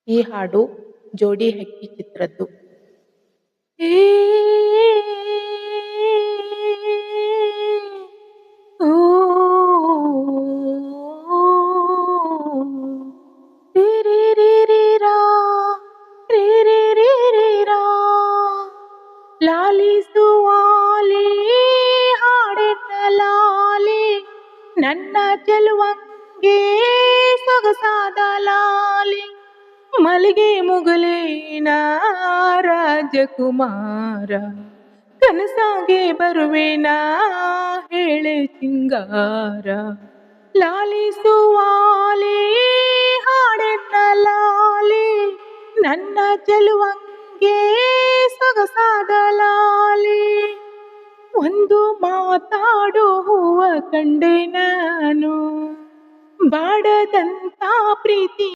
ಈ ಹಾಡು ಜೋಡಿ ಹಕ್ಕಿ ಚಿತ್ರದ್ದು. ಏ ಓ ರೇ ರೇ ರೇ ರೇ ರಾ ರೇ ರೇ ರೇ ರೇ ರಾ ಲಾಲಿಸುವಾಲಿ ಹಾಡೆಟ್ಟ ಲಾಲಿ ನನ್ನ ಚೆಲುವಂಗೆ ಸೊಗಸಾದ ಲಾಲಿ ಮಲ್ಲಿಗೆ ಮುಗುಲೇನ ರಾಜಕುಮಾರ ಕನಸಾಗೆ ಬರುವೆನಾ ಹೇಳೆ ಸಿಂಗಾರ ಲಾಲಿಸುವಾಲಿ ಹಾಡೆನ್ನ ಲಾಲಿ ನನ್ನ ಚೆಲುವಂಗೆ ಸೊಗಸಾದ ಲಾಲಿ ಒಂದು ಮಾತಾಡೋ ಹೂವ ಕಂಡೆ ನಾನು ಬಾಡದಂತ ಪ್ರೀತಿ